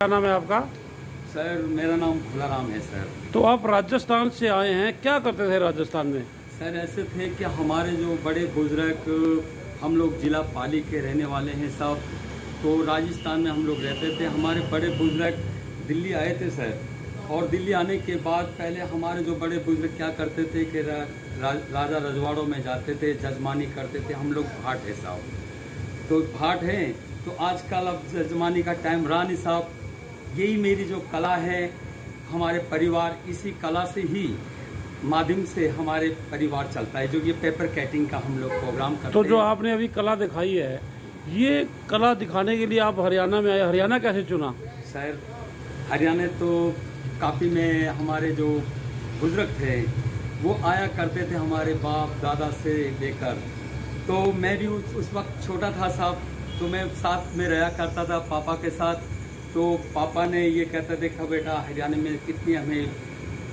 क्या नाम है आपका? सर मेरा नाम भोला राम है सर। तो आप राजस्थान से आए हैं, क्या करते थे राजस्थान में? सर ऐसे थे कि हमारे जो बड़े बुजुर्ग, हम लोग जिला पाली के रहने वाले हैं सब, तो राजस्थान में हम लोग रहते थे। हमारे बड़े बुजुर्ग दिल्ली आए थे सर, और दिल्ली आने के बाद पहले हमारे जो बड़े बुजुर्ग क्या करते थे कि राजा रजवाड़ों में जाते थे, जजमानी करते थे। हम लोग भाट है साहब, तो भाट हैं, तो आजकल अब जजमानी का टाइम रहा नहीं साहब। यही मेरी जो कला है, हमारे परिवार इसी कला से ही माध्यम से हमारे परिवार चलता है। जो ये पेपर कटिंग का हम लोग प्रोग्राम करते हैं। तो जो आपने अभी कला दिखाई है, ये कला दिखाने के लिए आप हरियाणा में आए, हरियाणा कैसे चुना? सर हरियाणा तो काफ़ी में हमारे जो बुजुर्ग थे वो आया करते थे, हमारे बाप दादा से लेकर। तो मैं भी उस वक्त छोटा था साहब, तो मैं साथ में रहा करता था पापा के साथ। तो पापा ने ये कहते थे कि बेटा हरियाणा में कितनी हमें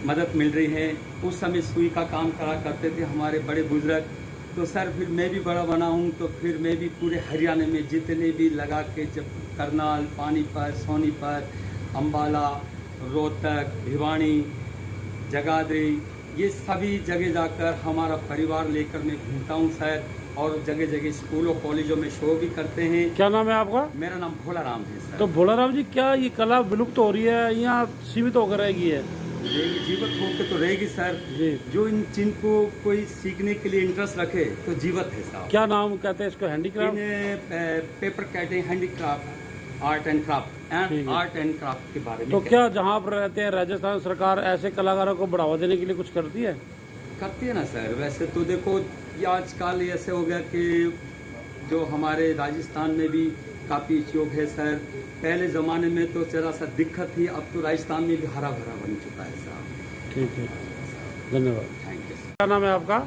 मदद मिल रही है। उस समय सुई का काम करा करते थे हमारे बड़े बुजुर्ग। तो सर फिर मैं भी बड़ा बना हूँ, तो फिर मैं भी पूरे हरियाणा में जितने भी लगा के, जब करनाल, पानीपत, सोनीपत, अम्बाला, रोहतक, भिवानी, जगाधरी, ये सभी जगह जाकर हमारा परिवार लेकर मैं घूमता हूँ सर। और जगह जगह स्कूलों कॉलेजों में शो भी करते हैं। क्या नाम है आपका? मेरा नाम भोला राम है सर। तो भोला राम जी, क्या ये कला विलुप्त हो रही है या सीमित होकर रहेगी है? जीवित होकर तो रहेगी सर जी। जो इन जिनको कोई सीखने के लिए इंटरेस्ट रखे तो जीवित है साहब। क्या नाम कहते हैं इसको? Handicraft? Paper cutting, handicraft, art and craft के बारे में। तो क्या जहाँ पर रहते हैं राजस्थान सरकार ऐसे कलाकारों को बढ़ावा देने के लिए कुछ करती है? करती है ना सर। वैसे तो देखो ये आजकल ऐसे हो गया कि जो हमारे राजस्थान में भी काफ़ी योग है सर। पहले ज़माने में तो जरा सा दिक्कत थी, अब तो राजस्थान में भी हरा भरा बन चुका है साहब। ठीक है, धन्यवाद। Thank you sir. क्या नाम है आपका?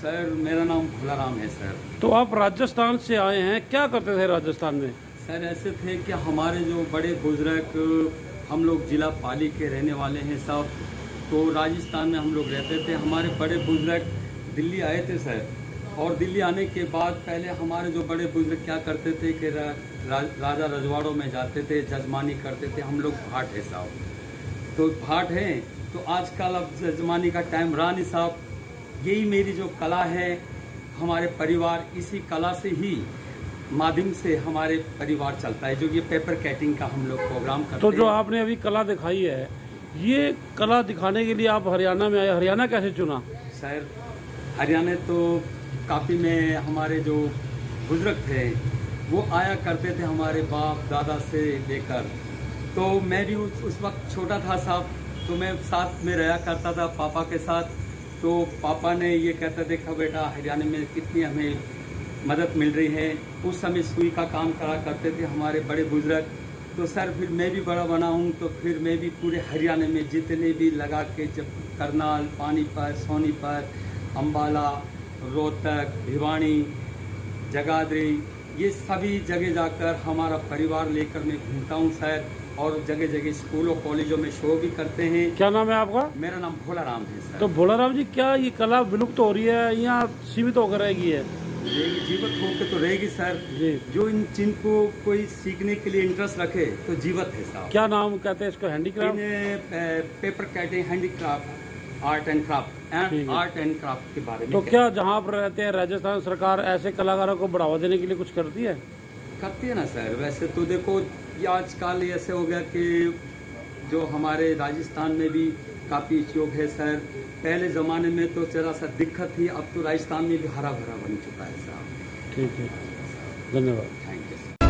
सर मेरा नाम भोला राम है सर। तो आप राजस्थान से आए हैं, क्या करते थे राजस्थान में? सर ऐसे थे कि हमारे जो बड़े बुजुर्ग, हम लोग जिला पाली के रहने वाले हैं सब, तो राजस्थान में हम लोग रहते थे। हमारे बड़े बुजुर्ग दिल्ली आए थे सर, और दिल्ली आने के बाद पहले हमारे जो बड़े बुजुर्ग क्या करते थे कि राजा रजवाड़ों में जाते थे, जजमानी करते थे। हम लोग भाट है साहब, तो भाट हैं, तो आजकल अब जजमानी का टाइम रहा नहीं साहब। यही मेरी जो कला है, हमारे परिवार इसी कला से ही माध्यम से हमारे परिवार चलता है। जो ये पेपर कटिंग का हम लोग प्रोग्राम करते हैं। तो जो आपने अभी कला दिखाई है, ये कला दिखाने के लिए आप हरियाणा में आए, हरियाणा कैसे चुना? सर हरियाणा तो काफ़ी में हमारे जो बुजुर्ग थे वो आया करते थे, हमारे बाप दादा से लेकर। तो मैं भी उस वक्त छोटा था साहब, तो मैं साथ में रहा करता था पापा के साथ। तो पापा ने ये कहते थे कि बेटा हरियाणा में कितनी हमें मदद मिल रही है। उस समय सुई का काम करा करते थे हमारे बड़े बुजुर्ग। तो सर फिर मैं भी बड़ा बना हूँ, तो फिर मैं भी पूरे हरियाणा में जितने भी लगा के, जब करनाल, पानीपत, सोनीपत, अम्बाला, रोहतक, भिवानी, जगाधरी, ये सभी जगह जाकर हमारा परिवार लेकर मैं घूमता हूँ सर। और जगह जगह स्कूलों कॉलेजों में शो भी करते हैं। क्या नाम है आपका? मेरा नाम भोला राम है सर। तो भोला राम जी, क्या ये कला विलुप्त हो रही है या सीमित होकर रहेगी है? जीवित होकर तो रहेगी सर जी। जो इन जिनको कोई सीखने के लिए इंटरेस्ट रखे तो जीवित है साहब। क्या नाम कहते हैं इसको? Handicraft? Paper cutting, handicraft, art and craft के बारे में। तो क्या जहाँ पर रहते हैं राजस्थान सरकार ऐसे कलाकारों को बढ़ावा देने के लिए कुछ करती है? करती है ना सर। वैसे तो देखो ये आजकल ऐसे हो गया कि जो हमारे राजस्थान में भी काफ़ी योग है सर। पहले ज़माने में तो जरा सा दिक्कत थी, अब तो राजस्थान में भी हरा भरा बन चुका है साहब। ठीक है, धन्यवाद। Thank you sir.